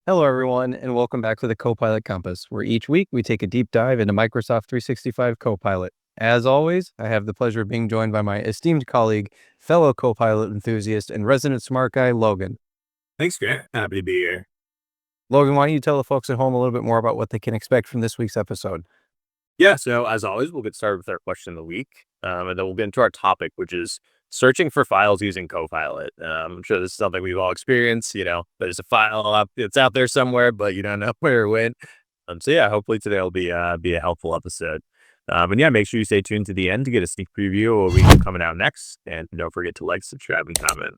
Hello, everyone, and welcome back to the Copilot Compass, where each week we take a deep dive into Microsoft 365 Copilot. As always, I have the pleasure of being joined by my esteemed colleague, fellow Copilot enthusiast, and resident smart guy, Logan. Thanks, Grant. Happy to be here. Logan, why don't you tell the folks at home a little bit more about what they can expect from this week's episode? Yeah, so as always, we'll get started with our question of the week, and then we'll get into our topic, which is searching for files using Copilot. I'm sure this is something we've all experienced. There's a file it's out there somewhere, but you don't know where it went. So yeah, hopefully today will be a helpful episode. And yeah, make sure you stay tuned to the end to get a sneak preview of what we have coming out next, and don't forget to like, subscribe, and comment.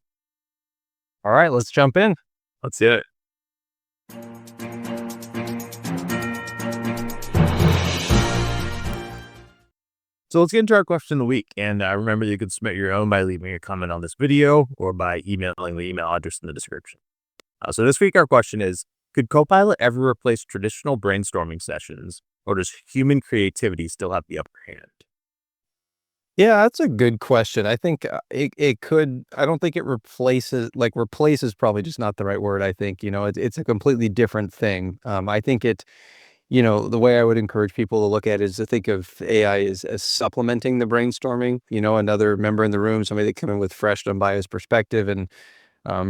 All right, let's jump in. Let's do it. So let's get into our question of the week. And remember, you can submit your own by leaving a comment on this video or by emailing the email address in the description. So this week, our question is, could Copilot ever replace traditional brainstorming sessions, or does human creativity still have the upper hand? Yeah, that's a good question. I think it could. I don't think it replaces probably just not the right word. I think, it's a completely different thing. I think the way I would encourage people to look at it is to think of AI as supplementing the brainstorming, another member in the room, somebody that come in with fresh, unbiased perspective and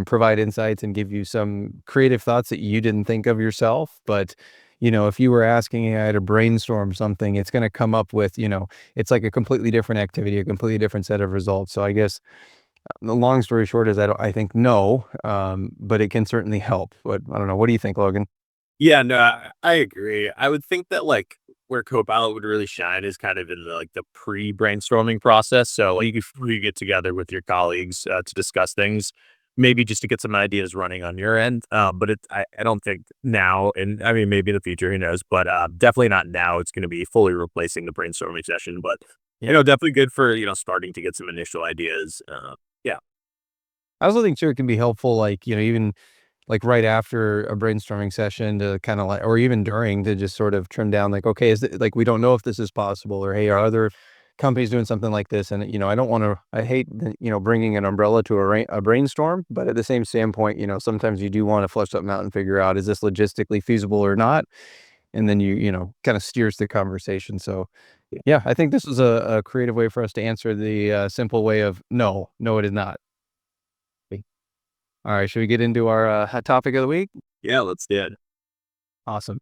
provide insights and give you some creative thoughts that you didn't think of yourself. But, if you were asking AI to brainstorm something, it's going to come up with, it's like a completely different activity, a completely different set of results. So I guess the long story short is I think no, but it can certainly help. But I don't know. What do you think, Logan? Yeah, no, I agree. I would think that where Copilot would really shine is kind of in the pre-brainstorming process. So before you get together with your colleagues to discuss things, maybe just to get some ideas running on your end. But I don't think now, and I mean maybe in the future, who knows? But definitely not now. It's going to be fully replacing the brainstorming session. But definitely good for starting to get some initial ideas. Yeah. I also think too it can be helpful, like, even like right after a brainstorming session to kind of or even during, to just sort of trim down, like, okay, is it like, we don't know if this is possible, or hey, are other companies doing something like this? And I hate bringing an umbrella to a brainstorm, but at the same standpoint, sometimes you do want to flush something out and figure out, is this logistically feasible or not? And then kind of steers the conversation. So yeah, I think this is a creative way for us to answer the simple way of no, it is not. All right, should we get into our hot topic of the week? Yeah, let's do it. Awesome.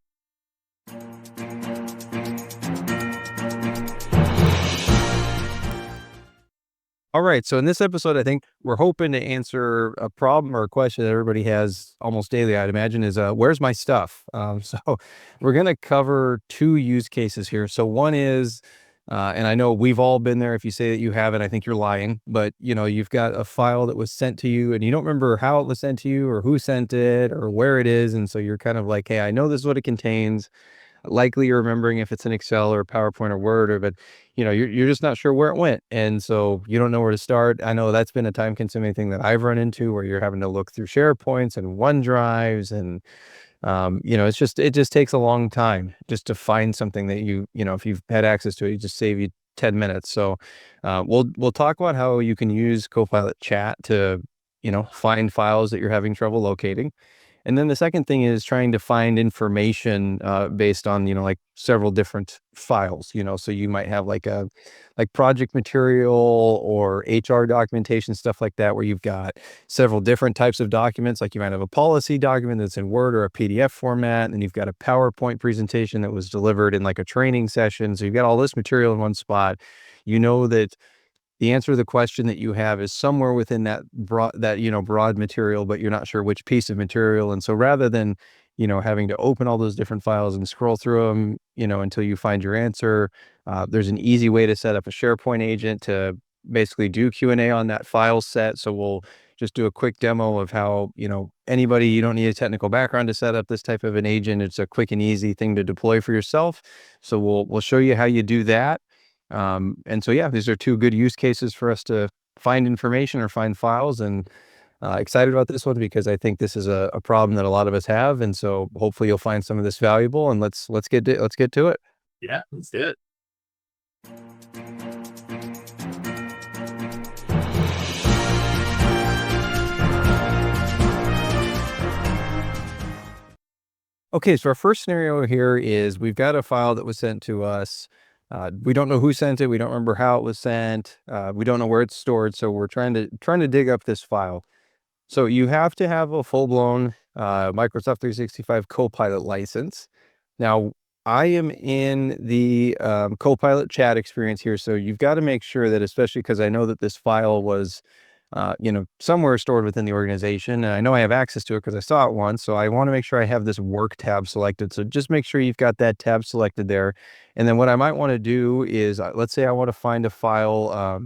All right, so in this episode, I think we're hoping to answer a problem or a question that everybody has almost daily, I'd imagine, is where's my stuff? So we're going to cover two use cases here. So one is, and I know we've all been there. If you say that you haven't, I think you're lying. But you've got a file that was sent to you, and you don't remember how it was sent to you, or who sent it, or where it is, and so you're kind of like, hey, I know this is what it contains. Likely you're remembering if it's an Excel or PowerPoint or Word, but you're just not sure where it went, and so you don't know where to start. I know that's been a time-consuming thing that I've run into, where you're having to look through SharePoints and OneDrives, and it just takes a long time just to find something that if you've had access to it, you just save you 10 minutes. So we'll talk about how you can use Copilot Chat to find files that you're having trouble locating. And then the second thing is trying to find information based on, like several different files, so you might have like project material or HR documentation, stuff like that, where you've got several different types of documents. Like you might have a policy document that's in Word or a PDF format, and you've got a PowerPoint presentation that was delivered in like a training session. So you've got all this material in one spot. That the answer to the question that you have is somewhere within that broad material, but you're not sure which piece of material. And so rather than, having to open all those different files and scroll through them, until you find your answer, there's an easy way to set up a SharePoint agent to basically do Q&A on that file set. So we'll just do a quick demo of how, anybody, you don't need a technical background to set up this type of an agent. It's a quick and easy thing to deploy for yourself. So we'll show you how you do that. And so, yeah, these are two good use cases for us to find information or find files, and excited about this one because I think this is a problem that a lot of us have. And so hopefully you'll find some of this valuable, and let's get to it. Yeah, let's do it. Okay, so our first scenario here is we've got a file that was sent to us. We don't know who sent it. We don't remember how it was sent. We don't know where it's stored. So we're trying to dig up this file. So you have to have a full-blown Microsoft 365 Copilot license. Now, I am in the Copilot chat experience here, so you've got to make sure that, especially because I know that this file was, somewhere stored within the organization, and I know I have access to it because I saw it once, so I want to make sure I have this work tab selected. So just make sure you've got that tab selected there. And then what I might want to do is, let's say I want to find a file.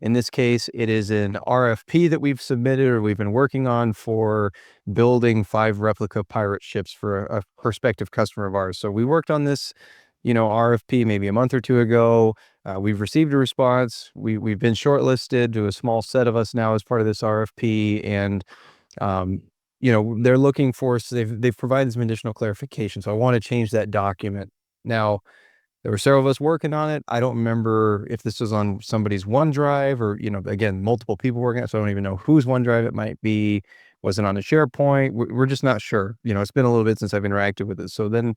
In this case, it is an RFP that we've submitted or we've been working on for building 5 replica pirate ships for a prospective customer of ours. So we worked on this, RFP maybe a month or 2 ago. We've received a response. We've been shortlisted to a small set of us now as part of this RFP, and they're looking for us. They've provided some additional clarification. So I want to change that document now. There were several of us working on it. I don't remember if this was on somebody's OneDrive or, again, multiple people working on it. So I don't even know whose OneDrive it might be. Was it on a SharePoint? We're just not sure. It's been a little bit since I've interacted with it. So then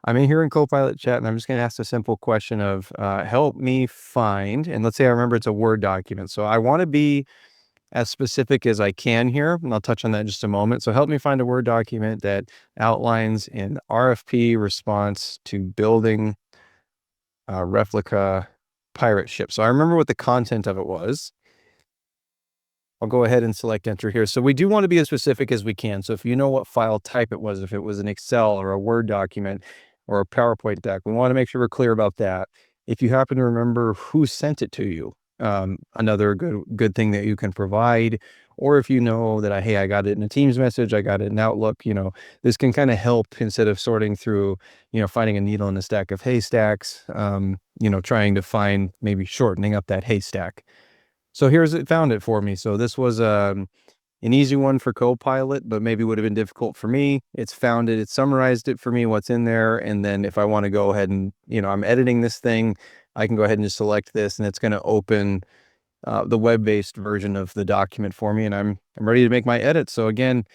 I'm in here in Copilot Chat, and I'm just going to ask a simple question of help me find, and let's say I remember it's a Word document. So I want to be as specific as I can here, and I'll touch on that in just a moment. So help me find a Word document that outlines an RFP response to building replica pirate ship. So I remember what the content of it was. I'll go ahead and select enter here. So we do want to be as specific as we can. So if you know what file type it was, if it was an Excel or a Word document or a PowerPoint deck, we want to make sure we're clear about that. If you happen to remember who sent it to you, another good thing that you can provide, or if you know that hey, I got it in a Teams message, I got it in Outlook, this can kind of help instead of sorting through, finding a needle in a stack of haystacks, trying to find maybe shortening up that haystack. So here's it found it for me. So this was an easy one for Copilot, but maybe would have been difficult for me. It's found it, it summarized it for me, what's in there. And then if I want to go ahead and, I'm editing this thing, I can go ahead and just select this, and it's going to open the web-based version of the document for me, and I'm ready to make my edits. So again,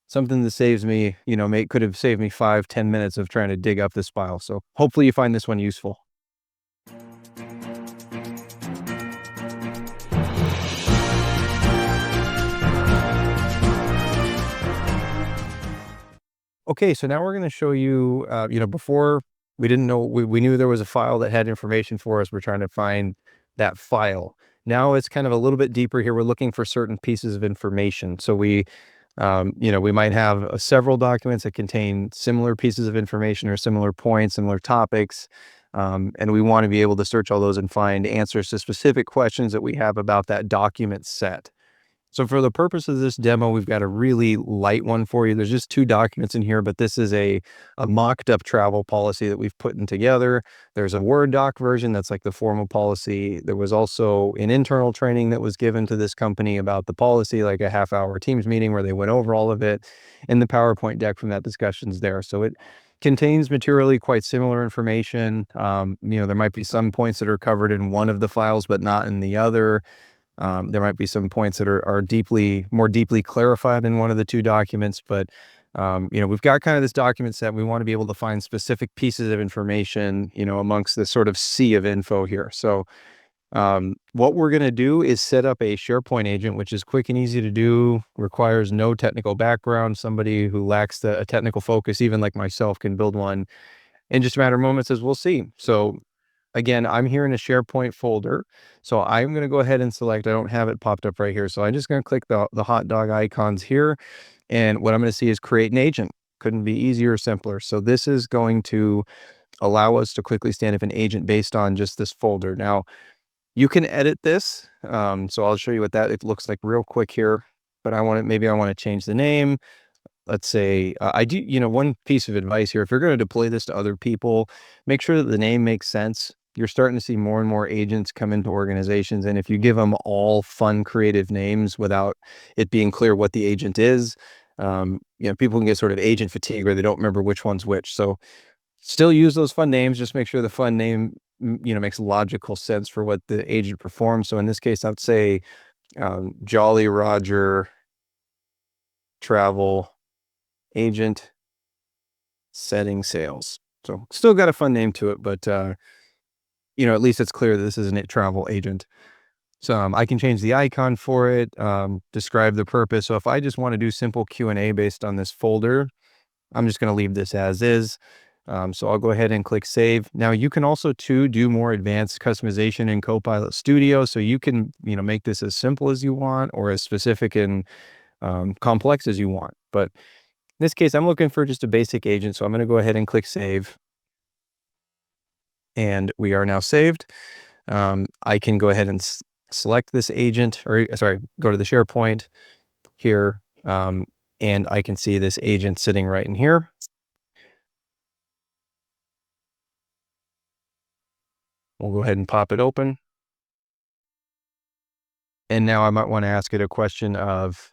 something that saves me, could have saved me 5-10 minutes of trying to dig up this file. So hopefully you find this one useful. Okay, so now we're going to show you, before we didn't know, we knew there was a file that had information for us. We're trying to find that file. Now it's kind of a little bit deeper here. We're looking for certain pieces of information. So we might have several documents that contain similar pieces of information or similar points, similar topics. And we want to be able to search all those and find answers to specific questions that we have about that document set. So for the purpose of this demo, we've got a really light one for you. There's just 2 documents in here, but this is a mocked up travel policy that we've put in together. There's a Word doc version that's like the formal policy. There was also an internal training that was given to this company about the policy, like a half-hour Teams meeting where they went over all of it. And the PowerPoint deck from that discussion's there. So it contains materially quite similar information. There might be some points that are covered in one of the files, but not in the other. There might be some points that are more deeply clarified in one of the 2 documents, but we've got kind of this document set. We want to be able to find specific pieces of information, amongst this sort of sea of info here. So what we're going to do is set up a SharePoint agent, which is quick and easy to do, requires no technical background. Somebody who lacks a technical focus, even like myself, can build one in just a matter of moments, as we'll see. So again, I'm here in a SharePoint folder. So I'm going to go ahead and select, I don't have it popped up right here. So I'm just going to click the hot dog icons here. And what I'm going to see is create an agent. Couldn't be easier or simpler. So this is going to allow us to quickly stand up an agent based on just this folder. Now, you can edit this. So I'll show you what it looks like real quick here. But maybe I want to change the name. Let's say I do, one piece of advice here, if you're going to deploy this to other people, make sure that the name makes sense. You're starting to see more and more agents come into organizations. And if you give them all fun, creative names without it being clear what the agent is, people can get sort of agent fatigue where they don't remember which one's which. So still use those fun names. Just make sure the fun name, makes logical sense for what the agent performs. So in this case, I'd say Jolly Roger Travel Agent setting sales. So still got a fun name to it, but at least it's clear that this is a travel agent. So I can change the icon for it, describe the purpose. So if I just want to do simple Q&A based on this folder, I'm just going to leave this as is. So I'll go ahead and click save. Now you can also do more advanced customization in Copilot Studio. So you can, make this as simple as you want or as specific and complex as you want. But in this case, I'm looking for just a basic agent. So I'm going to go ahead and click save. And we are now saved. I can go ahead and select this agent, or sorry, go to the SharePoint here. And I can see this agent sitting right in here. We'll go ahead and pop it open. And now I might want to ask it a question of,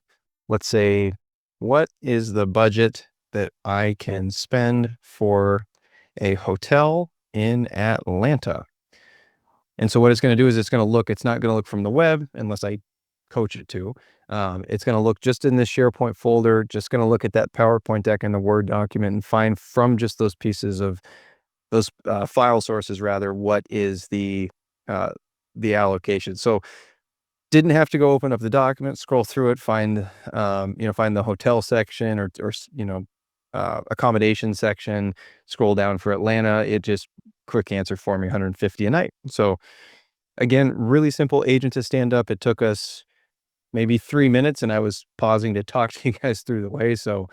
let's say, what is the budget that I can spend for a hotel in Atlanta? And so what it's going to do is it's not going to look from the web unless I coach it to. It's going to look just in this SharePoint folder, just going to look at that PowerPoint deck and the Word document and find from just those pieces of those file sources, rather, what is the allocation. So didn't have to go open up the document, scroll through it, find the hotel section or accommodation section, scroll down for Atlanta. It just quick answer for me, $150 a night. So again, really simple agent to stand up. It took us maybe 3 minutes, and I was pausing to talk to you guys through the way. So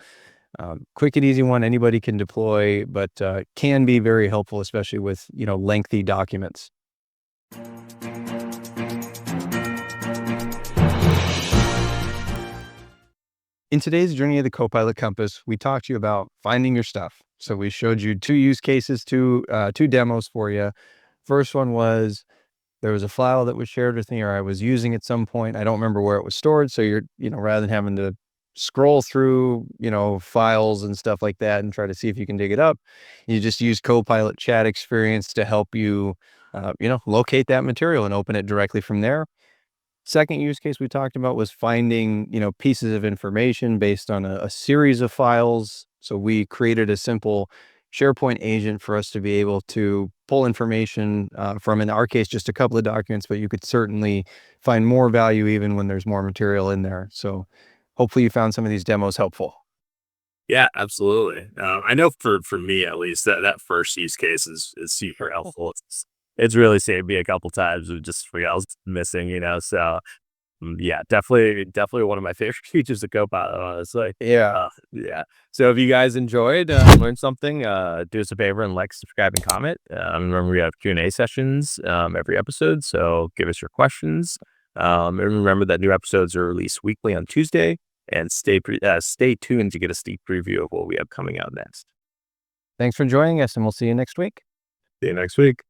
quick and easy one, anybody can deploy, but can be very helpful, especially with lengthy documents. In today's journey of the Copilot Compass, we talked to you about finding your stuff. So we showed you 2 use cases, two demos for you. First one was there was a file that was shared with me, or I was using at some point. I don't remember where it was stored. So you're, rather than having to scroll through, files and stuff like that and try to see if you can dig it up, you just use Copilot Chat experience to help you, locate that material and open it directly from there. Second use case we talked about was finding, pieces of information based on a series of files. So we created a simple SharePoint agent for us to be able to pull information from, in our case, just a couple of documents, but you could certainly find more value even when there's more material in there. So hopefully you found some of these demos helpful. Yeah, absolutely. I know for me at least that first use case is super helpful. It's really saved me a couple times of just I was missing, So yeah, definitely one of my favorite features of Copilot, honestly. Yeah. Yeah. So if you guys enjoyed, learned something, do us a favor and like, subscribe, and comment. Remember we have Q&A sessions every episode, so give us your questions. And remember that new episodes are released weekly on Tuesday. And stay tuned to get a sneak preview of what we have coming out next. Thanks for joining us, and we'll see you next week. See you next week.